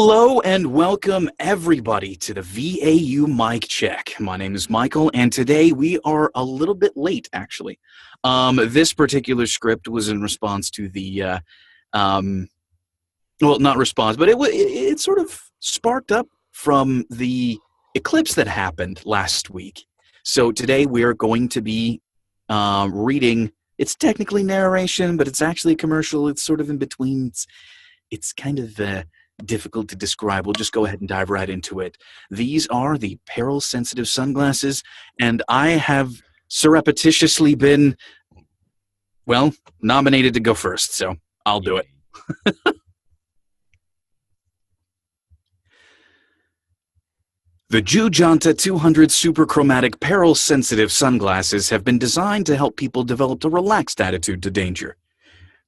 Hello and welcome everybody to the VAU mic check. My name is Michael and today we are a little bit late actually. This particular script was in response to the, well not response, but it sort of sparked up from the eclipse that happened last week. So today we are going to be reading, it's technically narration, but it's actually a commercial. It's sort of in between. It's kind of difficult to describe. We'll just go ahead and dive right into it. These are the peril-sensitive sunglasses, and I have surreptitiously been, well, nominated to go first, so I'll do it. The Jujanta 200 Superchromatic Peril-Sensitive Sunglasses have been designed to help people develop a relaxed attitude to danger.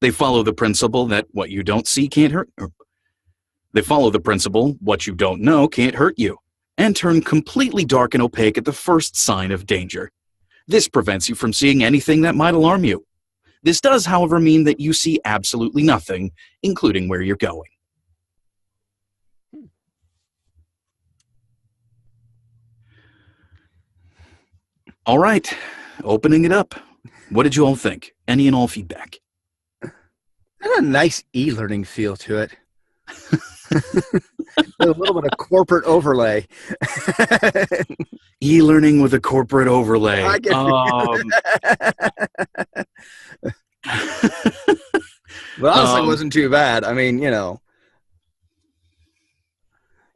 They follow the principle that what you don't see can't hurt. They follow the principle what you don't know can't hurt you, and turn completely dark and opaque at the first sign of danger. This prevents you from seeing anything that might alarm you. This does, however, mean that you see absolutely nothing, including where you're going. All right, opening it up. What did you all think? Any and all feedback? Got a nice e-learning feel to it. A little bit of corporate overlay. E-learning with a corporate overlay. But honestly, it wasn't too bad. I mean, you know,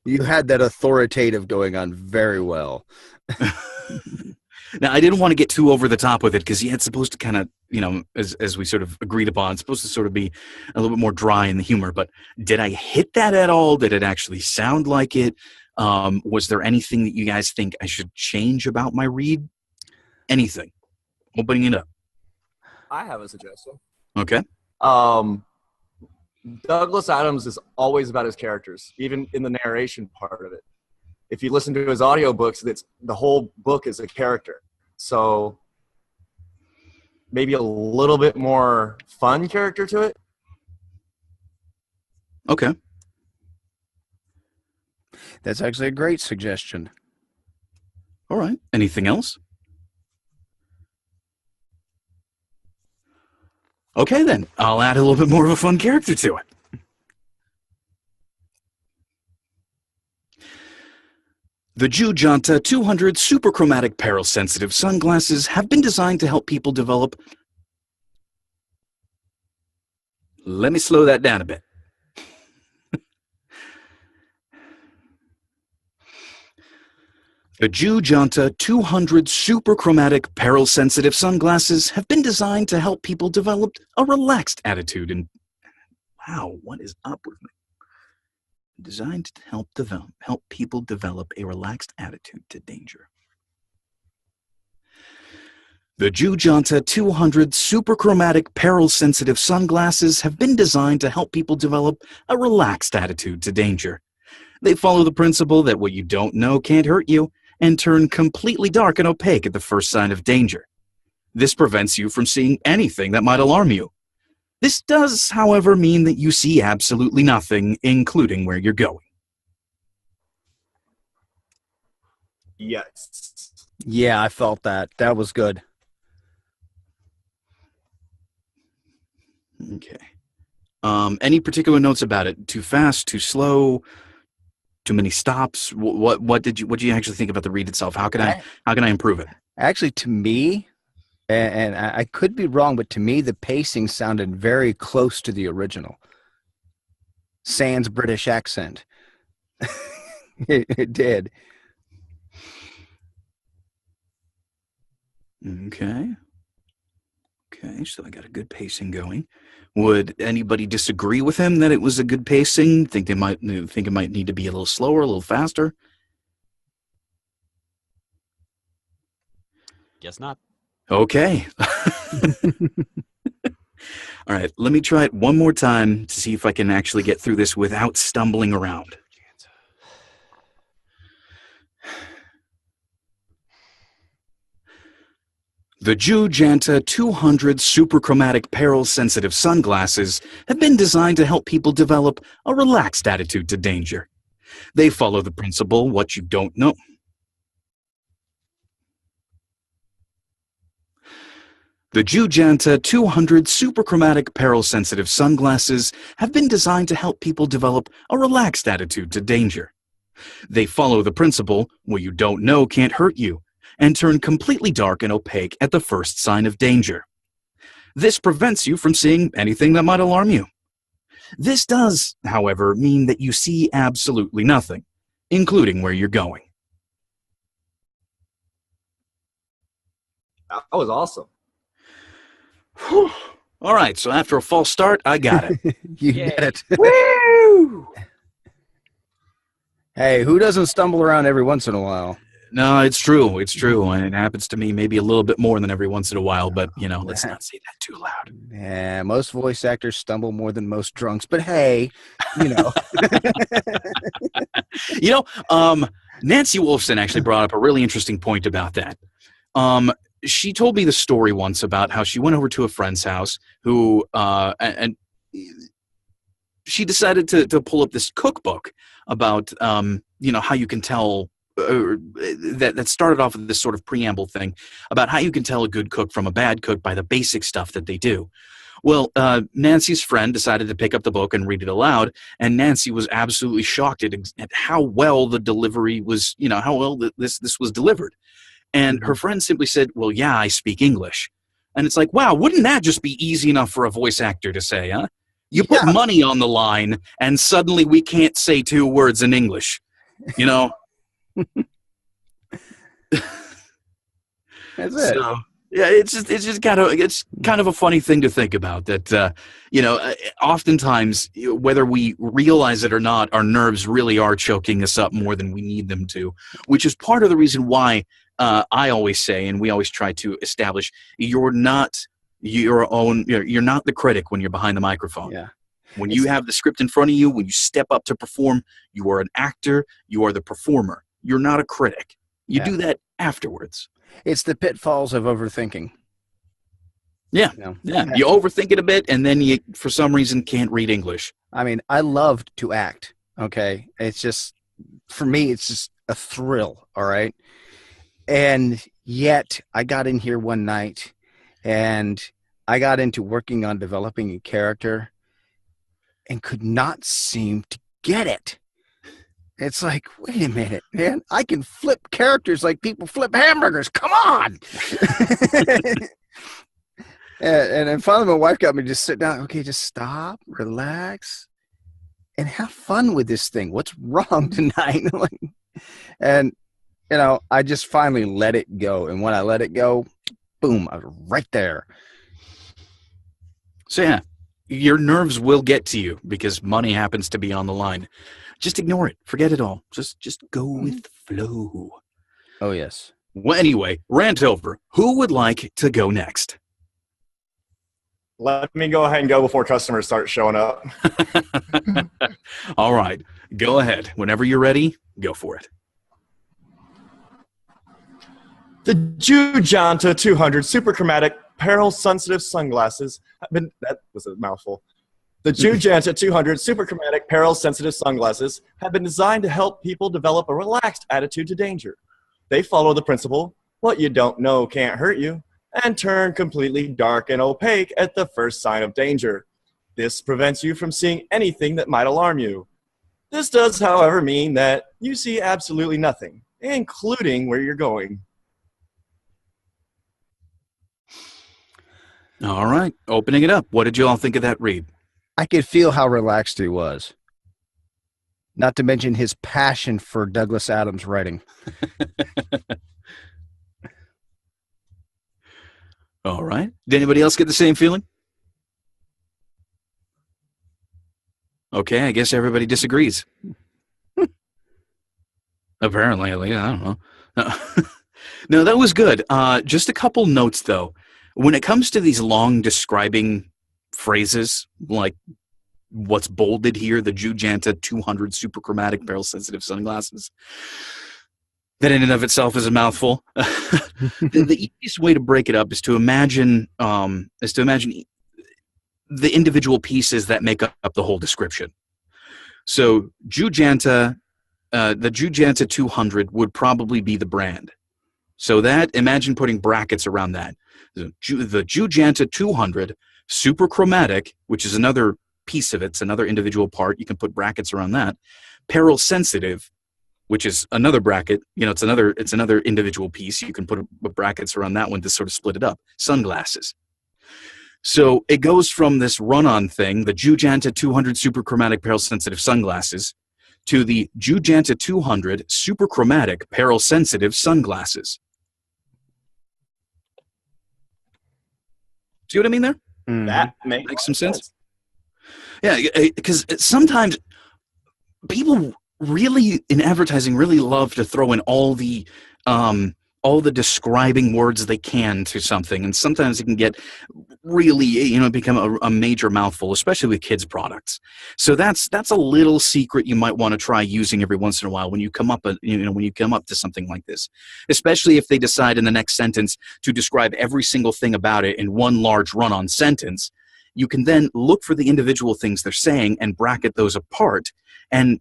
you had that authoritative going on very well. Now, I didn't want to get too over the top with it because it's supposed to kind of, you know, as we sort of agreed upon, it's supposed to sort of be a little bit more dry in the humor. But did I hit that at all? Did it actually sound like it? Was there anything that you guys think I should change about my read? Anything? Opening it up. I have a suggestion. Okay. Douglas Adams is always about his characters, even in the narration part of it. If you listen to his audiobooks, the whole book is a character. So maybe a little bit more fun character to it. Okay. That's actually a great suggestion. All right. Anything else? Okay, then. I'll add a little bit more of a fun character to it. The Jujanta 200 Superchromatic Peril-Sensitive Sunglasses have been designed to help people develop... Let me slow that down a bit. The Jujanta 200 Superchromatic Peril-Sensitive Sunglasses have been designed to help people develop a relaxed attitude and... Wow, what is up with me? Designed to help people develop a relaxed attitude to danger. The Jujanta 200 Superchromatic Peril-Sensitive Sunglasses have been designed to help people develop a relaxed attitude to danger. They follow the principle that what you don't know can't hurt you, and turn completely dark and opaque at the first sign of danger. This prevents you from seeing anything that might alarm you. This does, however, mean that you see absolutely nothing, including where you're going. Yes. Yeah, I felt that. That was good. Okay. Any particular notes about it? Too fast? Too slow? Too many stops? What did you actually think about the read itself? How can I improve it? Actually, to me, and I could be wrong, but to me, the pacing sounded very close to the original. Sans British accent. It did. Okay. Okay, so I got a good pacing going. Would anybody disagree with him that it was a good pacing? Think it might need to be a little slower, a little faster? Guess not. Okay. All right, let me try it one more time to see if I can actually get through this without stumbling around. The Jujanta 200 Superchromatic Peril-Sensitive Sunglasses have been designed to help people develop a relaxed attitude to danger. They follow the principle, what you don't know. The Jujanta 200 superchromatic peril-sensitive sunglasses have been designed to help people develop a relaxed attitude to danger. They follow the principle, what you don't know can't hurt you, and turn completely dark and opaque at the first sign of danger. This prevents you from seeing anything that might alarm you. This does, however, mean that you see absolutely nothing, including where you're going. That was awesome. Whew. All right, so after a false start, I got it. You get it. Woo! Hey, who doesn't stumble around every once in a while? No, it's true. It's true. And it happens to me maybe a little bit more than every once in a while, but, let's not say that too loud. Yeah, most voice actors stumble more than most drunks, but hey, Nancy Wolfson actually brought up a really interesting point about that. She told me the story once about how she went over to a friend's house who, and she decided to pull up this cookbook about, how you can tell, that started off with this sort of preamble thing about how you can tell a good cook from a bad cook by the basic stuff that they do. Well, Nancy's friend decided to pick up the book and read it aloud, and Nancy was absolutely shocked at how well the delivery was, how well this was delivered. And her friend simply said, well, yeah, I speak English. And it's like, wow, wouldn't that just be easy enough for a voice actor to say, huh? You put money on the line, and suddenly we can't say 2 words in English, That's it. So, yeah, it's kind of a funny thing to think about that, oftentimes, whether we realize it or not, our nerves really are choking us up more than we need them to, which is part of the reason why I always say, and we always try to establish, you're not the critic when you're behind the microphone. Yeah. When you have the script in front of you, when you step up to perform, you are an actor, you are the performer. You're not a critic. You do that afterwards. It's the pitfalls of overthinking. Yeah. You overthink it a bit, and then you, for some reason, can't read English. I mean, I loved to act, okay? It's just, for me, it's just a thrill, all right? And yet, I got in here one night, and I got into working on developing a character and could not seem to get it. It's like, wait a minute, man. I can flip characters like people flip hamburgers. Come on! and then finally, my wife got me to just sit down. Okay, just stop, relax, and have fun with this thing. What's wrong tonight? And I just finally let it go. And when I let it go, boom, I was right there. So yeah, your nerves will get to you because money happens to be on the line. Just ignore it. Forget it all. Just go with the flow. Oh, yes. Well, anyway, rant over. Who would like to go next? Let me go ahead and go before customers start showing up. All right. Go ahead. Whenever you're ready, go for it. The Jujanta 200 superchromatic peril-sensitive sunglasses have been... That was a mouthful. The Jujanta 200 superchromatic peril-sensitive sunglasses have been designed to help people develop a relaxed attitude to danger. They follow the principle, what you don't know can't hurt you, and turn completely dark and opaque at the first sign of danger. This prevents you from seeing anything that might alarm you. This does, however, mean that you see absolutely nothing, including where you're going. All right. Opening it up. What did you all think of that read? I could feel how relaxed he was. Not to mention his passion for Douglas Adams' writing. All right. Did anybody else get the same feeling? Okay, I guess everybody disagrees. Apparently, at least. I don't know. No, that was good. Just a couple notes, though. When it comes to these long describing phrases, like what's bolded here, the Jujanta 200 superchromatic barrel-sensitive sunglasses, that in and of itself is a mouthful. The easiest way to break it up is to imagine the individual pieces that make up the whole description. So Jujanta the Jujanta 200 would probably be the brand. So that, imagine putting brackets around that. The Jujanta 200 Super Chromatic, which is another piece of it, it's another individual part. You can put brackets around that. Peril Sensitive, which is another bracket. You know, it's another individual piece. You can put brackets around that one to sort of split it up. Sunglasses. So it goes from this run-on thing, the Jujanta 200 Super Chromatic Peril Sensitive Sunglasses, to the Jujanta 200 Super Chromatic Peril Sensitive Sunglasses. See what I mean there? Mhm. That makes some sense. Yeah, because sometimes people really, in advertising, really love to throw in all the describing words they can to something, and sometimes it can get really, you know, become a major mouthful, especially with kids' products. So that's a little secret you might want to try using every once in a while when you come up to something like this, especially if they decide in the next sentence to describe every single thing about it in one large run-on sentence. You can then look for the individual things they're saying and bracket those apart, and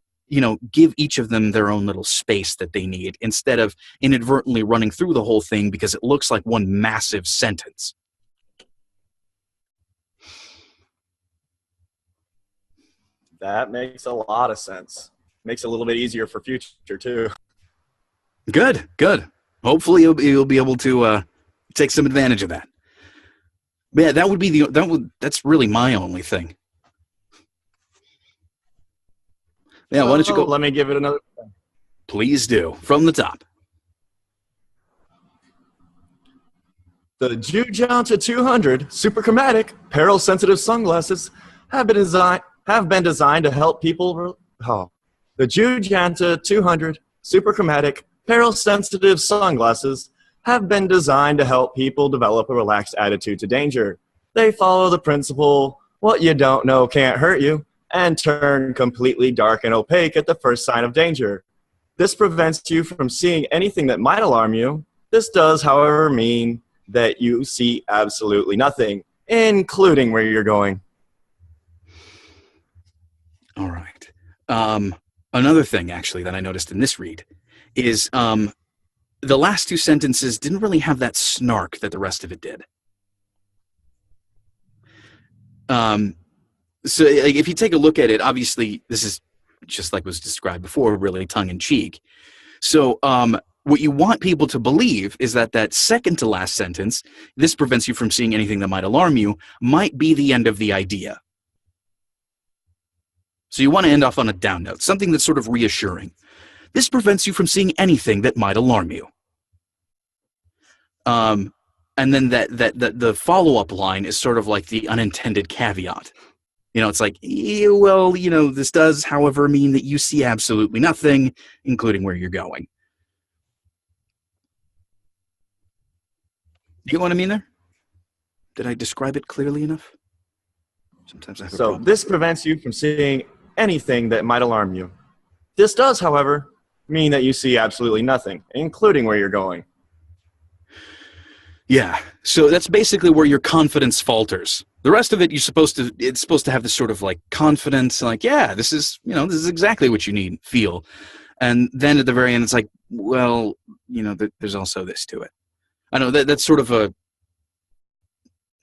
give each of them their own little space that they need, instead of inadvertently running through the whole thing because it looks like one massive sentence. That makes a lot of sense. Makes it a little bit easier for future too. Good. Hopefully you'll be able to take some advantage of that. Yeah, that's really my only thing. Yeah, why don't you go? Let me give it another. Please do. From the top. The Jujanta 200 Super Chromatic Peril Sensitive Sunglasses have been designed to help people. The Jujanta 200 Super Chromatic Peril Sensitive Sunglasses have been designed to help people develop a relaxed attitude to danger. They follow the principle, what you don't know can't hurt you, and turn completely dark and opaque at the first sign of danger. This prevents you from seeing anything that might alarm you. This does, however, mean that you see absolutely nothing, including where you're going. All right. Another thing, actually, that I noticed in this read is the last two sentences didn't really have that snark that the rest of it did. So if you take a look at it, obviously this is just like was described before, really tongue-in-cheek. So what you want people to believe is that second to last sentence, this prevents you from seeing anything that might alarm you, might be the end of the idea. So you want to end off on a down note, something that's sort of reassuring. This prevents you from seeing anything that might alarm you. And then the follow-up line is sort of like the unintended caveat. It's like, well, this does, however, mean that you see absolutely nothing, including where you're going. You get what I mean there? Did I describe it clearly enough? Sometimes I have a problem. This prevents you from seeing anything that might alarm you. This does, however, mean that you see absolutely nothing, including where you're going. Yeah, so that's basically where your confidence falters. The rest of it, it's supposed to have this sort of like confidence, like, yeah, this is exactly what you need, feel. And then at the very end, it's like, well, there's also this to it. I know that's sort of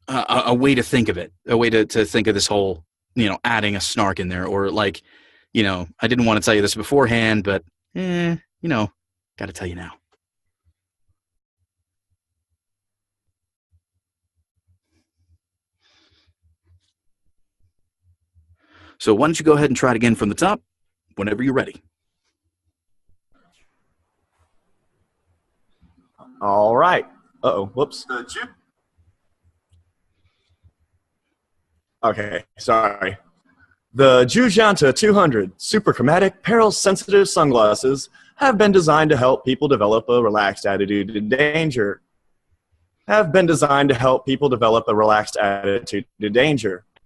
a way to think of it, a way to think of this whole, adding a snark in there, or like, I didn't want to tell you this beforehand, but, got to tell you now. So why don't you go ahead and try it again from the top, whenever you're ready. All right. Uh-oh. Whoops. Okay, sorry. The Jujanta 200 Super Chromatic Peril Sensitive Sunglasses have been designed to help people develop a relaxed attitude to danger.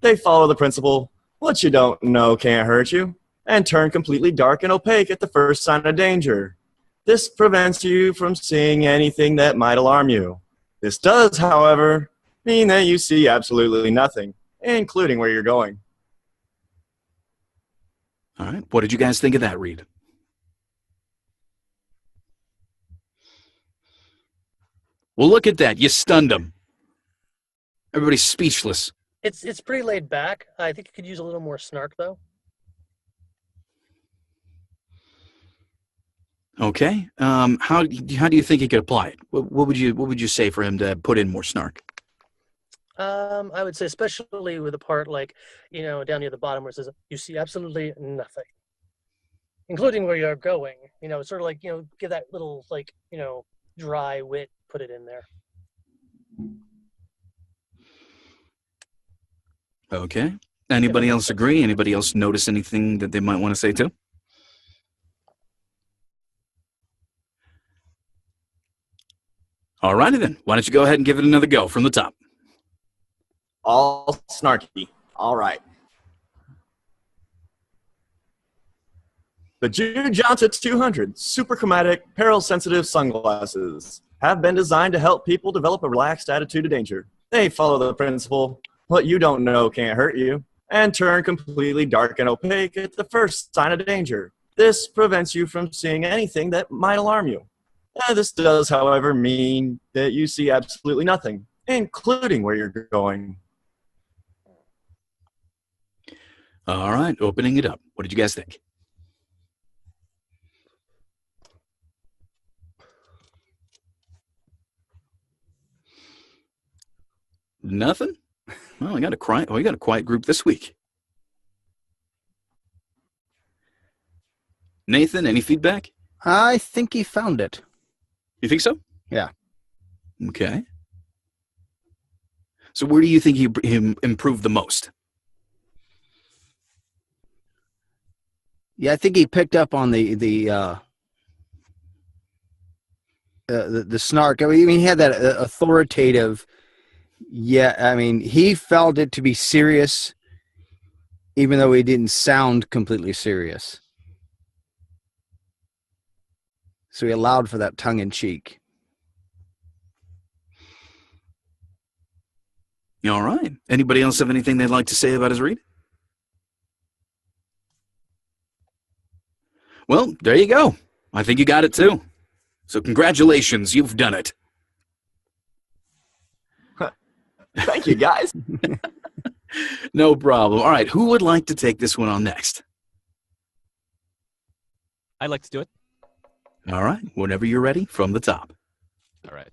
They follow the principle, what you don't know can't hurt you, and turn completely dark and opaque at the first sign of danger. This prevents you from seeing anything that might alarm you. This does, however, mean that you see absolutely nothing, including where you're going. All right. What did you guys think of that read? Well, look at that. You stunned him. Everybody's speechless. It's pretty laid back. I think it could use a little more snark, though. Okay. How do you think he could apply it? What would you say for him to put in more snark? I would say especially with the part like, down near the bottom where it says, you see absolutely nothing, including where you're going. Sort of like, give that little, like, dry wit, put it in there. Okay. Anybody else agree? Anybody else notice anything that they might want to say too? All righty then. Why don't you go ahead and give it another go from the top? All snarky. All right. The Jujanta 200 super chromatic, peril-sensitive sunglasses have been designed to help people develop a relaxed attitude to danger. They follow the principle, what you don't know can't hurt you, and turn completely dark and opaque at the first sign of danger. This prevents you from seeing anything that might alarm you. This does, however, mean that you see absolutely nothing, including where you're going. All right, opening it up. What did you guys think? Nothing? Well, we got a quiet group this week. Nathan, any feedback? I think he found it. You think so? Yeah. Okay. So where do you think he improved the most? Yeah, I think he picked up on the snark. I mean, he had that authoritative. Yeah, I mean, he felt it to be serious, even though he didn't sound completely serious. So he allowed for that tongue in cheek. All right. Anybody else have anything they'd like to say about his read? Well, there you go. I think you got it too. So congratulations, you've done it. Thank you, guys. No problem. All right, who would like to take this one on next? I'd like to do it. All right, whenever you're ready, from the top. All right.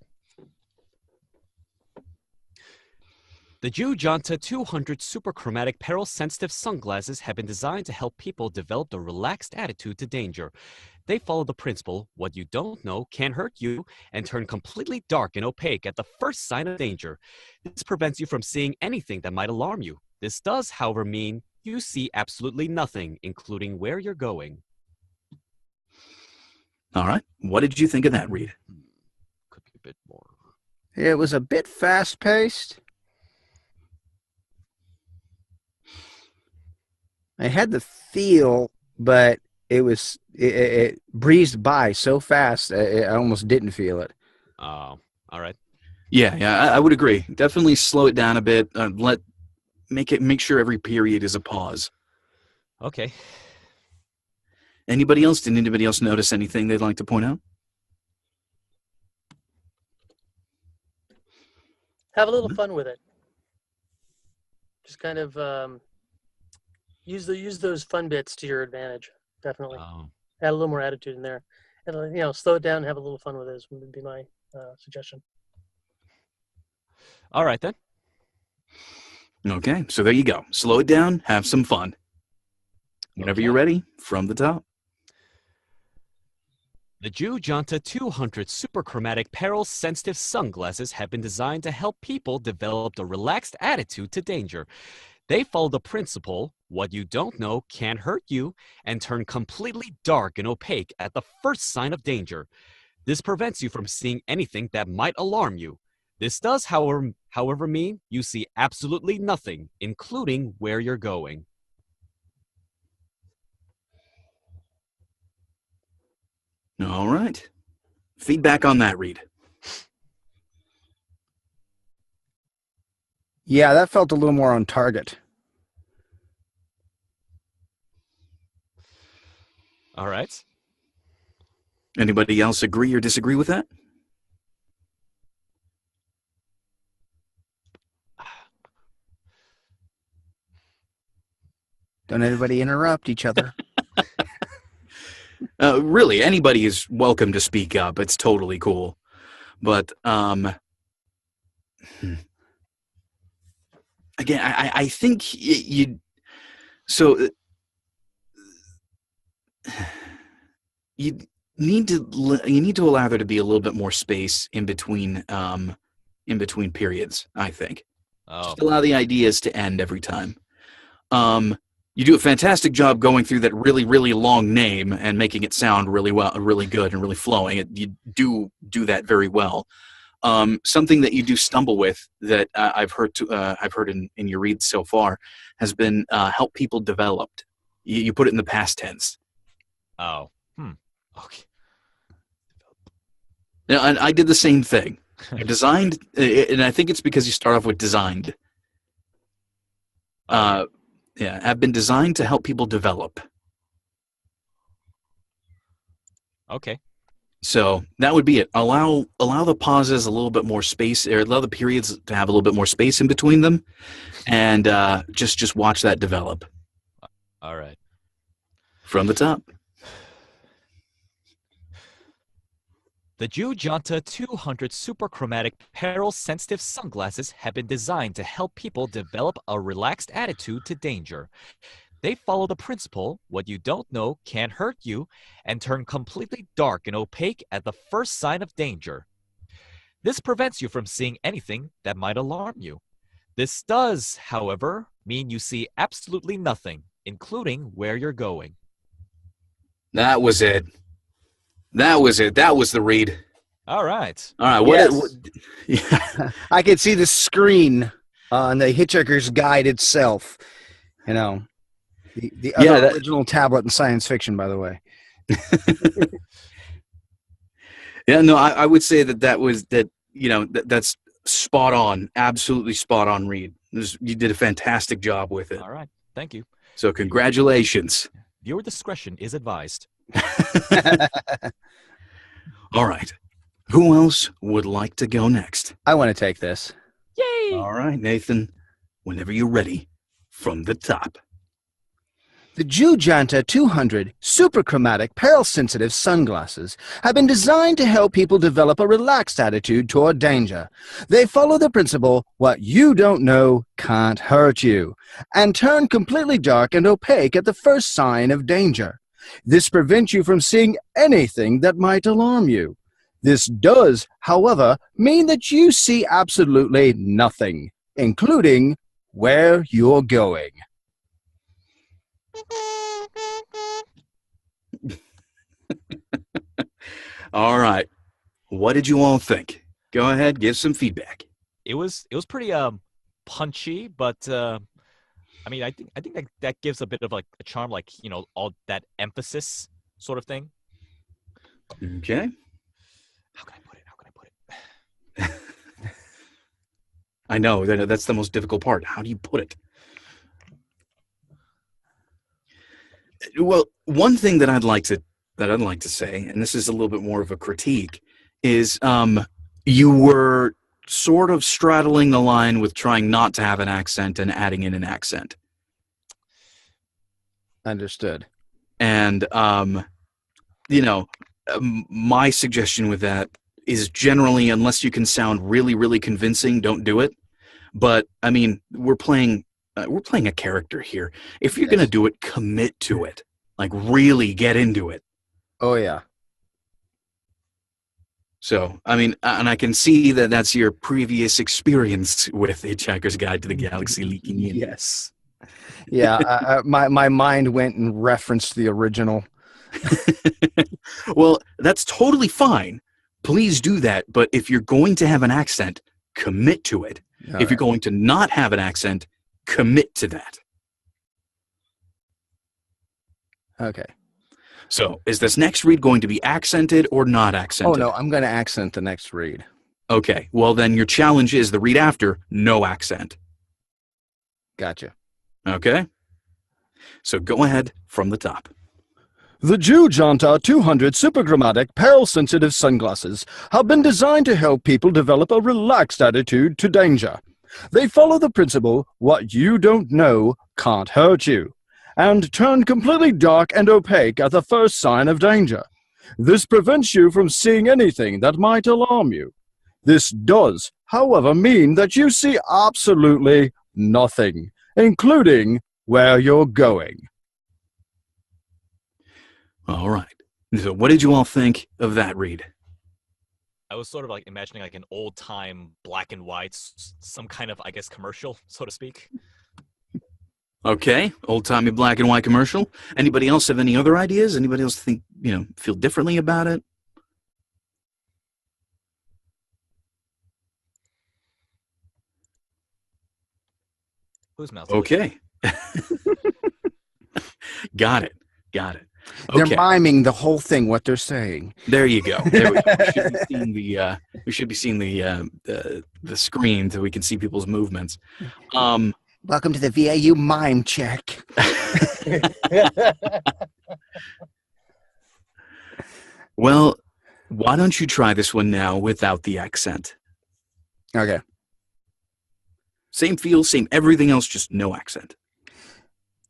The Jujanta 200 super chromatic peril-sensitive sunglasses have been designed to help people develop a relaxed attitude to danger. They follow the principle, what you don't know can't hurt you, and turn completely dark and opaque at the first sign of danger. This prevents you from seeing anything that might alarm you. This does, however, mean you see absolutely nothing, including where you're going. All right, what did you think of that read? Could be a bit more. It was a bit fast-paced. I had the feel, but it breezed by so fast, I almost didn't feel it. Oh, all right. Yeah, I would agree. Definitely slow it down a bit. Make sure every period is a pause. Okay. Anybody else? Did anybody else notice anything they'd like to point out? Have a little fun with it. Just kind of use those fun bits to your advantage. Definitely. Add a little more attitude in there, and slow it down and have a little fun with it. Would be my suggestion. All right then. Okay, so there you go. Slow it down, have some fun. Whenever you're ready, from the top. The Jujanta 200 super chromatic peril-sensitive sunglasses have been designed to help people develop a relaxed attitude to danger. They follow the principle, what you don't know can't hurt you, and turn completely dark and opaque at the first sign of danger. This prevents you from seeing anything that might alarm you. This does, however, mean you see absolutely nothing, including where you're going. All right. Feedback on that read. Yeah, that felt a little more on target. All right. Anybody else agree or disagree with that? Don't everybody interrupt each other. Really, anybody is welcome to speak up. It's totally cool. But again, I think you. So you need to allow there to be a little bit more space in between periods. I think. Oh. Just allow the ideas to end every time. You do a fantastic job going through that really, really long name and making it sound really well, really good, and really flowing. You do that very well. Something that you do stumble with that I've heard in your reads so far has been help people developed. You put it in the past tense. Oh. Okay. Now, and I did the same thing. I designed, and I think it's because you start off with designed. Yeah, have been designed to help people develop. Okay. So that would be it. Allow the pauses a little bit more space, or allow the periods to have a little bit more space in between them, and just watch that develop. All right. From the top. The Jujanta 200 superchromatic peril-sensitive sunglasses have been designed to help people develop a relaxed attitude to danger. They follow the principle, what you don't know can't hurt you, and turn completely dark and opaque at the first sign of danger. This prevents you from seeing anything that might alarm you. This does, however, mean you see absolutely nothing, including where you're going. That was it. That was it. That was the read. All right. All right. Yes. Yeah. I could see the screen on the Hitchhiker's Guide itself. You know, the other original tablet in science fiction, by the way. Yeah. No, I would say that's spot on. Absolutely spot on read. You did a fantastic job with it. All right. Thank you. So congratulations. Viewer discretion is advised. All right. Who else would like to go next? I want to take this. Yay! All right, Nathan. Whenever you're ready, from the top. The Jujanta 200 superchromatic peril-sensitive sunglasses have been designed to help people develop a relaxed attitude toward danger. They follow the principle, what you don't know can't hurt you, and turn completely dark and opaque at the first sign of danger. This prevents you from seeing anything that might alarm you. This does, however, mean that you see absolutely nothing, including where you're going. All right. What did you all think? Go ahead, give some feedback. It was pretty punchy, but I mean, I think that gives a bit of like a charm, like, you know, all that emphasis sort of thing. Okay. How can I put it? I know that's the most difficult part. How do you put it? Well, one thing that I'd like to say, and this is a little bit more of a critique, is you were sort of straddling the line with trying not to have an accent and adding in an accent. Understood. And my suggestion with that is generally, unless you can sound really, really convincing, don't do it. But I mean, we're playing a character here. If you're gonna do it, commit to it. Like, really get into it. Oh yeah. So, I mean, and I can see that that's your previous experience with Hitchhiker's Guide to the Galaxy leaking in. Yes. Yeah, my mind went and referenced the original. Well, that's totally fine. Please do that. But if you're going to have an accent, commit to it. If you're going to not have an accent, commit to that. Okay. So, is this next read going to be accented or not accented? Oh, no, I'm going to accent the next read. Okay, well then your challenge is the read after, no accent. Gotcha. Okay? So go ahead from the top. The Jujanta 200 superchromatic peril-sensitive sunglasses have been designed to help people develop a relaxed attitude to danger. They follow the principle, what you don't know can't hurt you, and turn completely dark and opaque at the first sign of danger. This prevents you from seeing anything that might alarm you. This does, however, mean that you see absolutely nothing, including where you're going. All right. So what did you all think of that read? I was sort of like imagining like an old time black and white, some kind of, I guess, commercial, so to speak. Okay, old-timey black and white commercial. Anybody else have any other ideas? Anybody else think, feel differently about it? Whose mouth? Okay. Got it. Okay. They're miming the whole thing, what they're saying. There you go. There we go. We should be seeing the screen so we can see people's movements. Welcome to the VAU mime check. Well, why don't you try this one now without the accent? Okay. Same feel, same everything else, just no accent.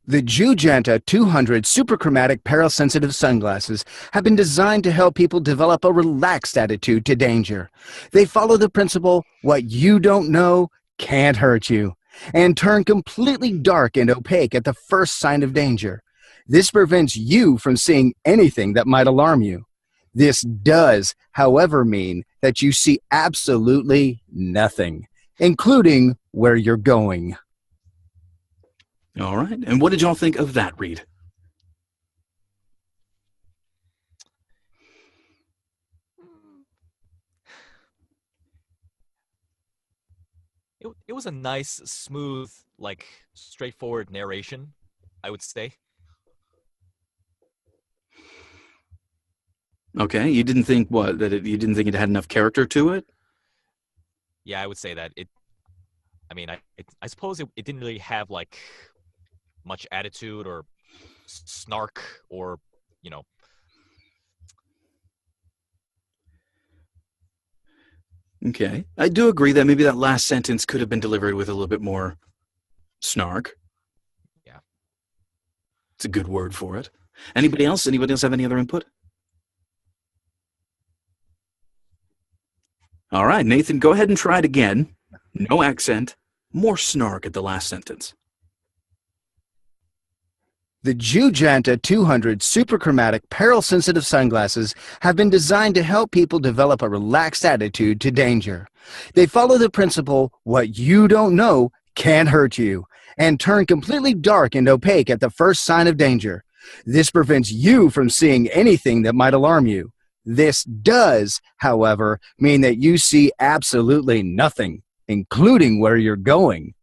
The Jugenta 200 superchromatic peril-sensitive sunglasses have been designed to help people develop a relaxed attitude to danger. They follow the principle, what you don't know can't hurt you, and turn completely dark and opaque at the first sign of danger. This prevents you from seeing anything that might alarm you. This does, however, mean that you see absolutely nothing, including where you're going. All right. And what did y'all think of that read? It was a nice, smooth, like straightforward narration, I would say. Okay. You didn't think you didn't think it had enough character to it? Yeah, I would say that I suppose it didn't really have like much attitude or snark or, Okay. I do agree that maybe that last sentence could have been delivered with a little bit more snark. Yeah. It's a good word for it. Anybody else? Anybody else have any other input? All right, Nathan, go ahead and try it again. No accent, more snark at the last sentence. The Jugenta 200 superchromatic peril-sensitive sunglasses have been designed to help people develop a relaxed attitude to danger. They follow the principle, what you don't know can't hurt you, and turn completely dark and opaque at the first sign of danger. This prevents you from seeing anything that might alarm you. This does, however, mean that you see absolutely nothing, including where you're going.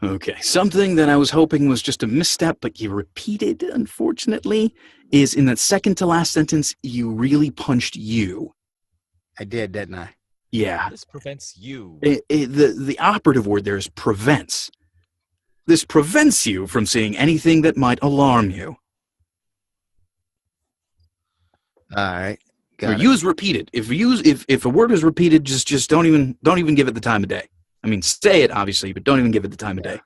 Okay, something that I was hoping was just a misstep, but you repeated, unfortunately, is in that second to last sentence, you really punched you. I did, didn't I? Yeah. This prevents you. The operative word there is prevents. This prevents you from seeing anything that might alarm you. All right. Or use repeated. If a word is repeated, just don't even give it the time of day. I mean, say it obviously, but don't even give it the time of day.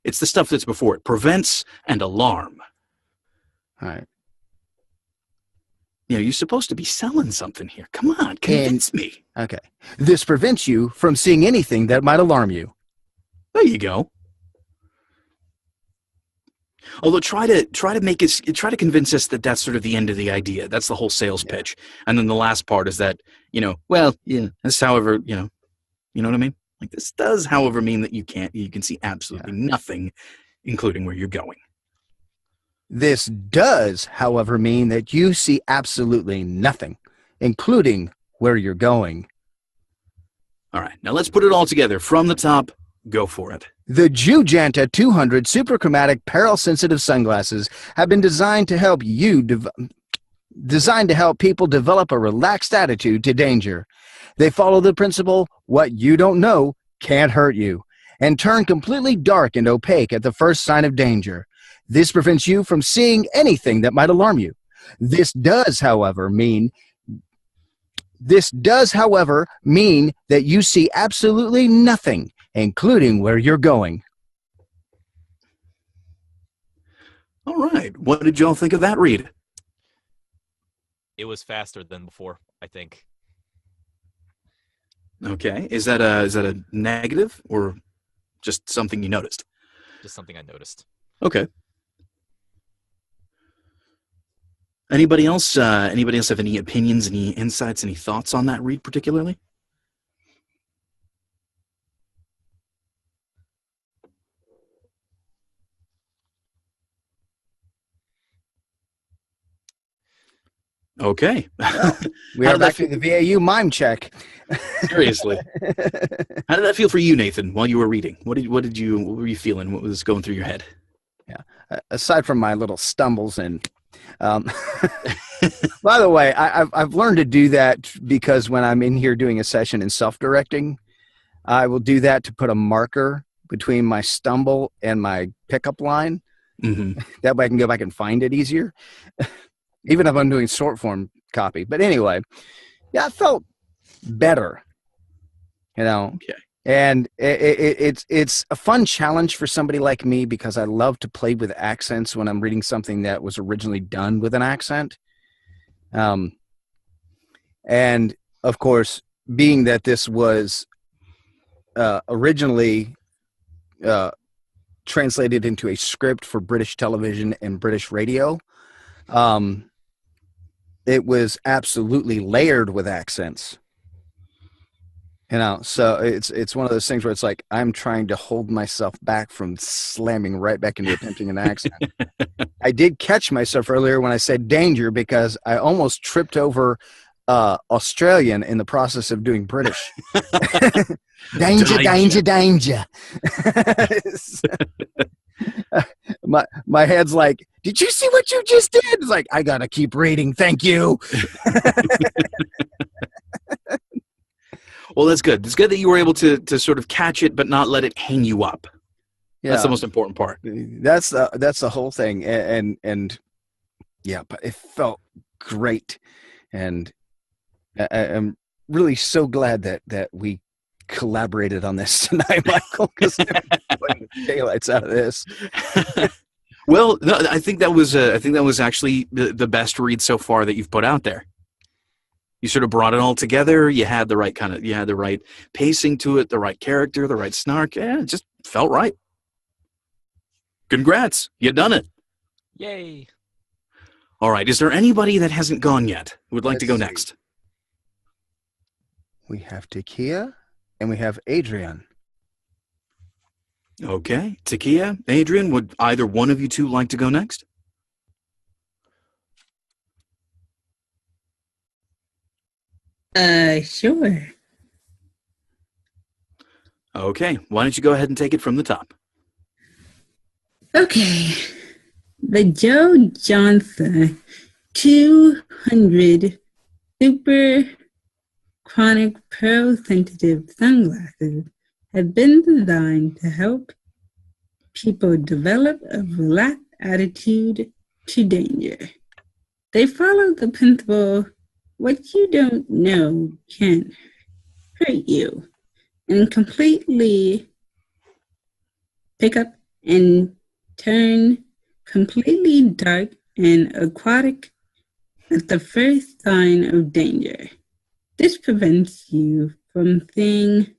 It's the stuff that's before it. Prevents and alarm. All right. You're supposed to be selling something here. Come on, convince me. Okay. This prevents you from seeing anything that might alarm you. There you go. Although try to convince us that that's sort of the end of the idea. That's the whole sales pitch. And then the last part is that, this however, you know what I mean? Like this does, however, mean that you can see absolutely nothing, including where you're going. This does, however, mean that you see absolutely nothing, including where you're going. All right, now let's put it all together. From the top, go for it. The Jugenta 200 superchromatic peril-sensitive sunglasses have been designed to help people develop a relaxed attitude to danger. They follow the principle, what you don't know can't hurt you, and turn completely dark and opaque at the first sign of danger. This prevents you from seeing anything that might alarm you. This does, however, mean This does, however, mean that you see absolutely nothing, including where you're going. All right. What did y'all think of that read? It was faster than before, I think. Okay. Is that a negative or just something you noticed? Just something I noticed. Okay. Anybody else have any opinions, any insights, any thoughts on that read particularly? Okay. We are back to the VAU mime check. Seriously. How did that feel for you, Nathan, while you were reading? What were you feeling? What was going through your head? Yeah. Aside from my little stumbles and by the way, I've learned to do that because when I'm in here doing a session in self-directing, I will do that to put a marker between my stumble and my pickup line. Mm-hmm. That way I can go back and find it easier, even if I'm doing short form copy. But anyway, yeah, I felt better, Okay. And it's a fun challenge for somebody like me because I love to play with accents when I'm reading something that was originally done with an accent. And of course, being that this was originally translated into a script for British television and British radio, it was absolutely layered with accents. So it's one of those things where it's like I'm trying to hold myself back from slamming right back into attempting an accent. I did catch myself earlier when I said danger because I almost tripped over Australian in the process of doing British. Danger. My head's like, did you see what you just did? It's like, I gotta keep reading. Thank you. Well, that's good. It's good that you were able to sort of catch it, but not let it hang you up. Yeah. That's the most important part. That's the whole thing. And yeah, but it felt great. And I'm really so glad that we collaborated on this tonight, Michael, because putting the daylights out of this. Well, no, I think that was actually the best read so far that you've put out there. You sort of brought it all together. You had the right pacing to it, the right character, the right snark. Yeah, it just felt right. Congrats. You done it. Yay. All right. Is there anybody that hasn't gone yet who would like to go next? We have Takia and we have Adrian. Okay. Takia, Adrian, would either one of you two like to go next? Sure. Okay. Why don't you go ahead and take it from the top? Okay. The Joe Johnson 200 Super Chronic Pearl Sensitive Sunglasses have been designed to help people develop a relaxed attitude to danger. They follow the principle, what you don't know can hurt you, and completely pick up and turn completely dark and aquatic at the first sign of danger. This prevents you from seeing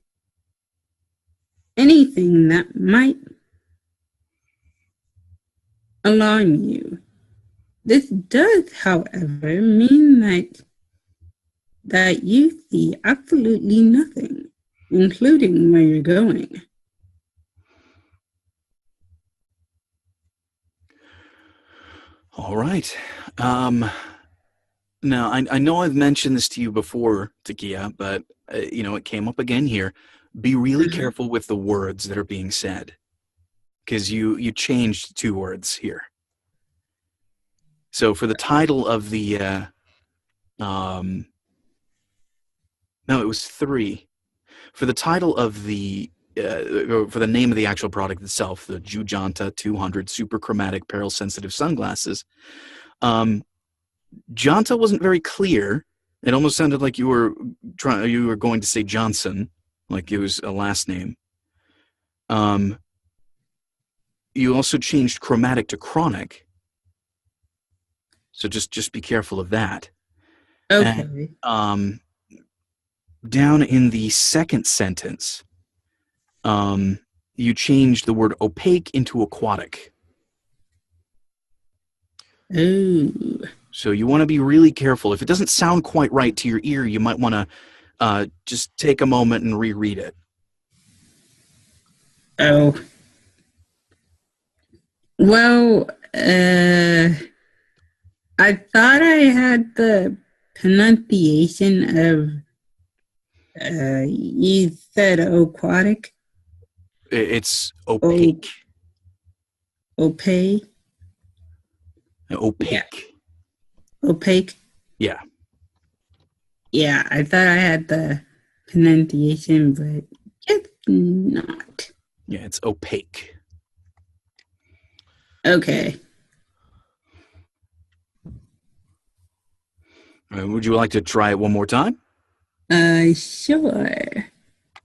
anything that might alarm you. This does, however, mean that you see absolutely nothing, including where you're going. All right. Now, I know I've mentioned this to you before, Takia, but, it came up again here. Be really careful with the words that are being said, because you changed 2 words here. So for the title of the, no, it was 3. For the title of the, for the name of the actual product itself, the Jujanta 200 Super Chromatic Peril Sensitive Sunglasses, Janta wasn't very clear It almost sounded like you were going to say Johnson, like it was a last name. You also changed chromatic to chronic. So just be careful of that. Okay. And, down in the second sentence, you changed the word opaque into aquatic. Oh. So you want to be really careful. If it doesn't sound quite right to your ear, you might want to just take a moment and reread it. Oh. Well, I thought I had the pronunciation of, you said aquatic, It's opaque. opaque, Opaque. opaque. Yeah. Yeah, I thought I had the pronunciation, but it's not. Yeah, it's opaque. Okay. Would you like to try it one more time? Sure.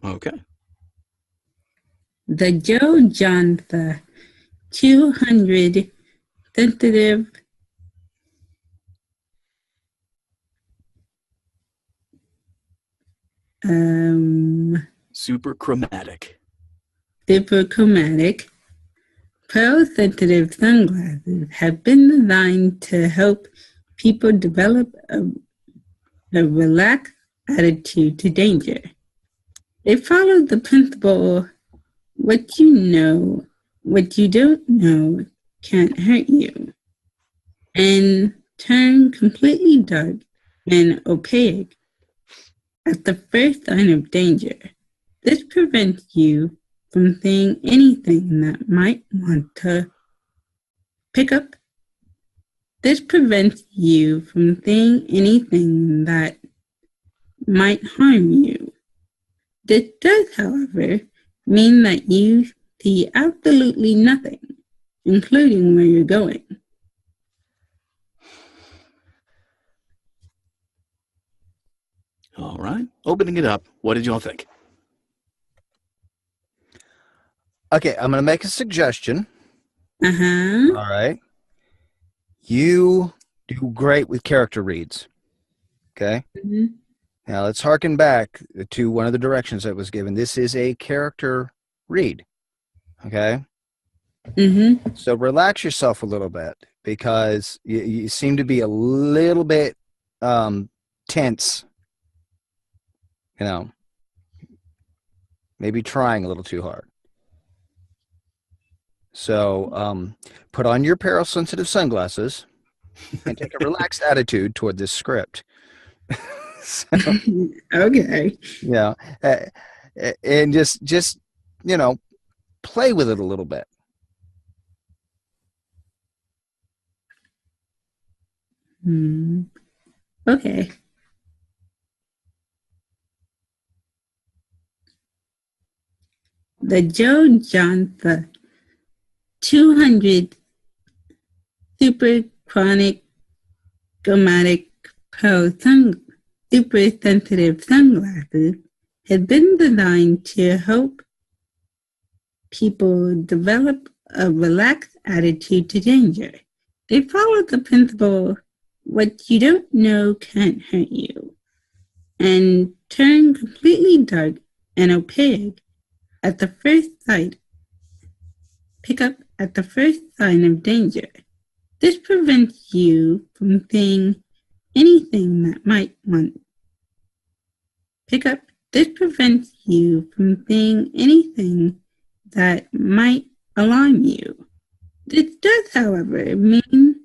Okay. The Joe John the 200 sensitive Super chromatic. hyperchromatic pearl-sensitive sunglasses have been designed to help people develop a relaxed attitude to danger. They follow the principle, what you don't know can't hurt you, and turn completely dark and opaque at the first sign of danger. This prevents you from seeing anything that might want to pick up. This prevents you from seeing anything that might harm you. This does, however, mean that you see absolutely nothing, including where you're going. All right. Opening it up. What did y'all think? Okay, I'm going to make a suggestion. Uh-huh. All right. You do great with character reads. Okay? Mm-hmm. Now let's harken back to one of the directions that was given. This is a character read. Okay? Mm-hmm. So relax yourself a little bit because you seem to be a little bit tense. You know, maybe trying a little too hard. So put on your peril-sensitive sunglasses and take a relaxed attitude toward this script. So, Okay. yeah, and just play with it a little bit. Okay. The Joe Johnson 200 super chronic chromatic pearl super sensitive sunglasses has been designed to help people develop a relaxed attitude to danger. They follow the principle, what you don't know can't hurt you, and turn completely dark and opaque at the first sight, pick up at the first sign of danger. This prevents you from seeing anything that might want. Pick up. This prevents you from seeing anything that might alarm you. This does, however, mean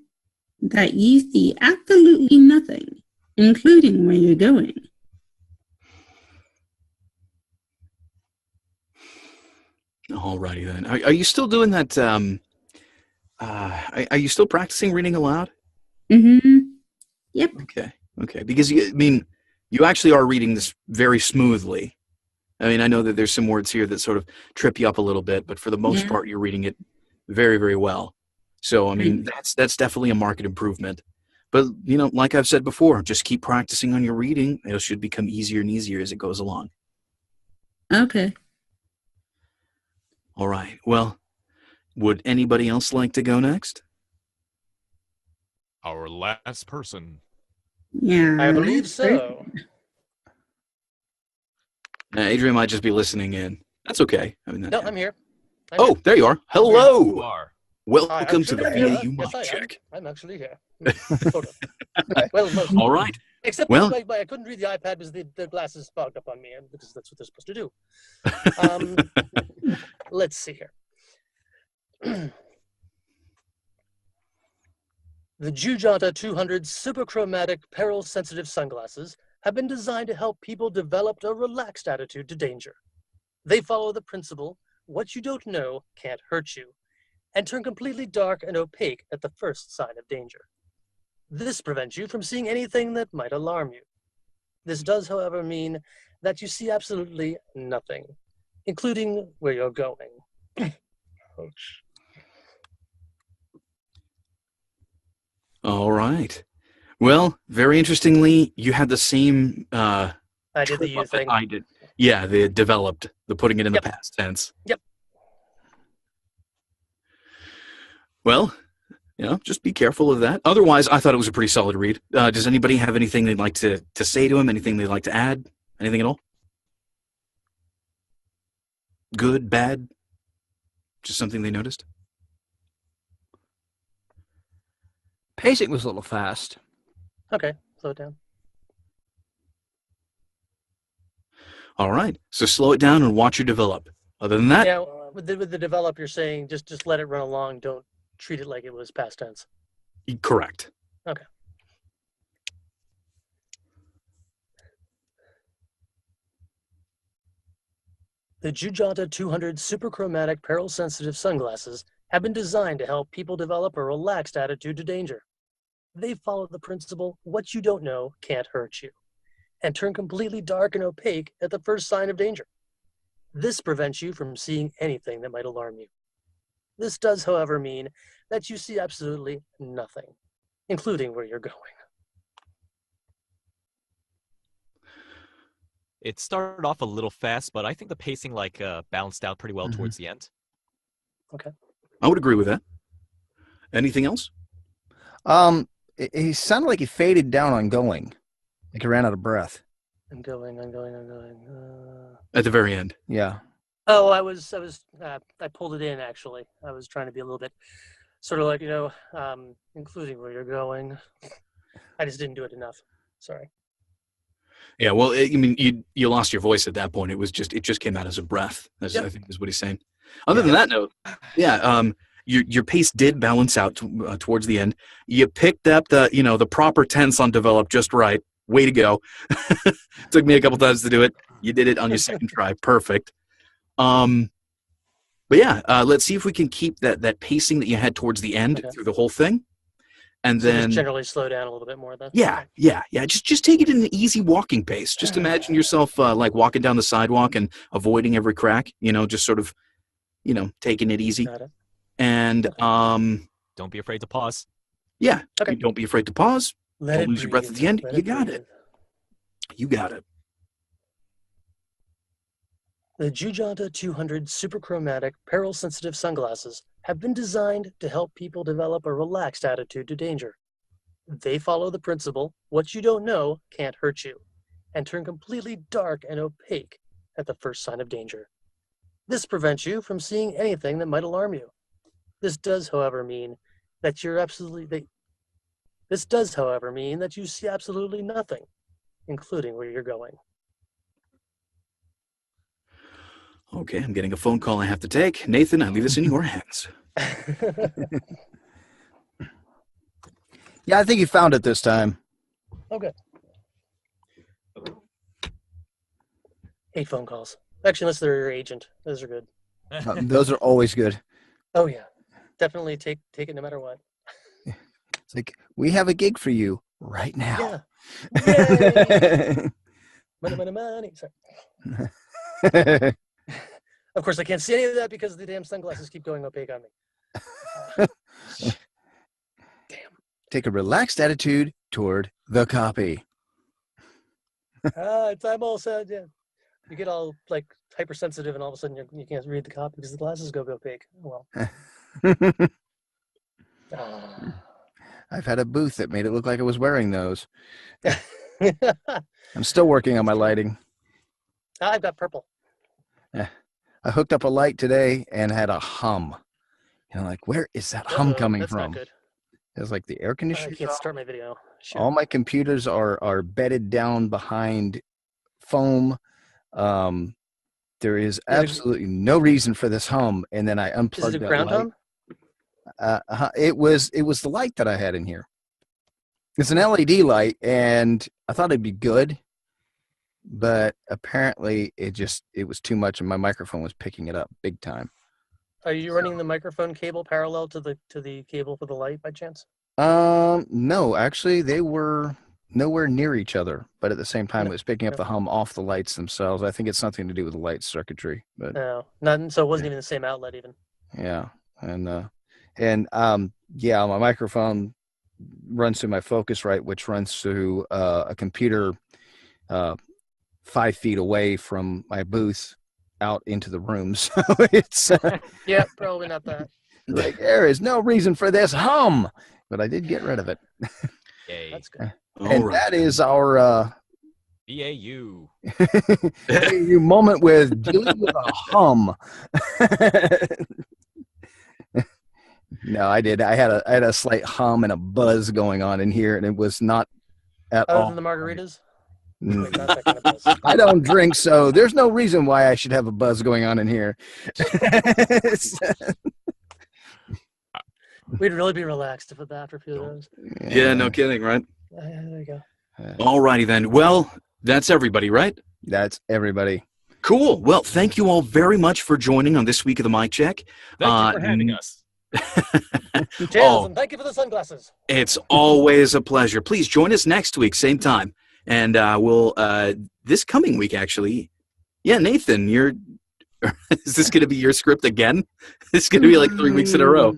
that you see absolutely nothing, including where you're going. Alrighty then. Are you still doing that? Are you still practicing reading aloud? Mm-hmm. Yep. Okay. Because you actually are reading this very smoothly. I mean, I know that there's some words here that sort of trip you up a little bit, but for the most part, you're reading it very, very well. So, I mean, that's definitely a marked improvement. But, like I've said before, just keep practicing on your reading. It should become easier and easier as it goes along. Okay. All right. Well, would anybody else like to go next? Our last person. Yeah. I believe so. Adrian might just be listening in. That's okay. No, I'm here. Oh, there you are. You Hello. are. Welcome to the actually here. VAU Yes, mic check. I'm actually here. Sort of. Well, most. All right. Except Well- I couldn't read the iPad because the glasses fogged up on me, because that's what they're supposed to do. Let's see here. The Jujanta 200 superchromatic peril-sensitive sunglasses have been designed to help people develop a relaxed attitude to danger. They follow the principle, what you don't know can't hurt you, and turn completely dark and opaque at the first sign of danger. This prevents you from seeing anything that might alarm you. This does, however, mean that you see absolutely nothing, including where you're going. Ouch. All right. Well, very interestingly, you had the same I did the trip you up that thing. I did. Yeah, the developed, the putting it in Yep. the past tense. Yep. Well, just be careful of that. Otherwise, I thought it was a pretty solid read. Does anybody have anything they'd like to say to him? Anything they'd like to add? Anything at all? Good, bad? Just something they noticed? Pacing was a little fast. Okay, slow it down. All right. So slow it down and watch her develop. Other than that, Yeah, with the develop, you're saying just let it run along. Don't treat it like it was past tense. correct. Okay. The Jujanta 200 superchromatic peril-sensitive sunglasses have been designed to help people develop a relaxed attitude to danger. They follow the principle, what you don't know can't hurt you, and turn completely dark and opaque at the first sign of danger. This prevents you from seeing anything that might alarm you. This does, however, mean that you see absolutely nothing, including where you're going. It started off a little fast, but I think the pacing balanced out pretty well Mhm. towards the end. I would agree with that. Anything else? He sounded like he faded down on going, like he ran out of breath. I'm going. At the very end. Yeah. Oh, I pulled it in, actually. I was trying to be a little bit sort of like, including where you're going. I just didn't do it enough. Sorry. Yeah, well, you lost your voice at that point. It just came out as a breath. I Yep. think is what he's saying. Other than that note, yeah, your pace did balance out towards the end. You picked up the proper tense on develop just right. Way to go! Took me a couple times to do it. You did it on your second try. Perfect. But yeah, let's see if we can keep that pacing that you had towards the end Okay. through the whole thing, and So then just generally slow down a little bit more then. yeah. Just take it in an easy walking pace. Just imagine yourself like walking down the sidewalk and avoiding every crack. Just sort of, taking it easy. Got it. And Don't be afraid to pause. yeah, Okay. don't be afraid to pause. Let Don't it lose your breath at breathe. the end. Let You got it. breathe. You got it. The Jujanta 200 superchromatic peril-sensitive sunglasses have been designed to help people develop a relaxed attitude to danger. They follow the principle, what you don't know can't hurt you, and turn completely dark and opaque at the first sign of danger. This prevents you from seeing anything that might alarm you. This does, however, mean that you see absolutely nothing, including where you're going. Okay, I'm getting a phone call I have to take. Nathan, I leave this in your hands. Yeah, I think he found it this time. Okay. 8 phone calls. Actually, unless they're your agent. Those are good. Those are always good. Oh, yeah. Definitely take it no matter what. It's like, we have a gig for you right now. Yeah. Yay! Money. Sorry. Of course, I can't see any of that because the damn sunglasses keep going opaque on me. Damn. take a relaxed attitude toward the copy. It's I'm all set. Yeah, you get all like hypersensitive, and all of a sudden you can't read the copy because the glasses go big. Well, I've had a booth that made it look like I was wearing those. I'm still working on my lighting. I've got purple. I hooked up a light today and had a hum. And I'm like, where is that hum coming that's from? Not good. It's like the air conditioner. I can't start my video. Shoot. All my computers are bedded down behind foam. There is absolutely no reason for this hum. And then I unplugged Is it a that ground light. hum? It was the light that I had in here. It's an LED light, and I thought it'd be good, but apparently it was too much, and my microphone was picking it up big time. Are you running the microphone cable parallel to the cable for the light by chance? No, actually they were nowhere near each other, but at the same time it was picking up the hum off the lights themselves. I think it's something to do with the light circuitry, but no, none. So it wasn't even the same outlet even. yeah, yeah, my microphone runs through my Focusrite, which runs through a computer 5 feet away from my booth out into the room. So it's yeah, probably not that. like there is no reason for this hum, but I did get rid of it. Yay. That's good. And that is our VAU. VAU moment with dealing with a hum. No, I did. I had a slight hum and a buzz going on in here, and it was not at all. Other than the margaritas? Mm. Not that kind of buzz. I don't drink, so there's no reason why I should have a buzz going on in here. We'd really be relaxed if after a few of those. Yeah, no kidding, right? There you go. All righty then. Well, that's everybody, right? That's everybody. Cool. Well, thank you all very much for joining on this week of the Mic Check. Thank you for having us. Jails, and thank you for the sunglasses. It's always a pleasure. Please join us next week, same time. And we'll, this coming week, actually. Yeah, Nathan, is this going to be your script again? It's going to be like 3 weeks in a row.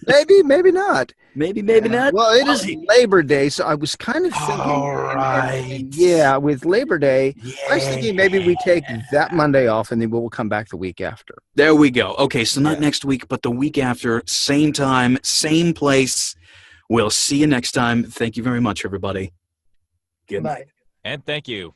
Maybe not. Maybe not. Well, it is Labor Day, so I was kind of thinking. All right. Yeah, with Labor Day, Yeah. I was thinking maybe we take that Monday off and then we'll come back the week after. There we go. Okay, so not next week, but the week after, same time, same place. We'll see you next time. Thank you very much, everybody. Good night. Bye. And thank you.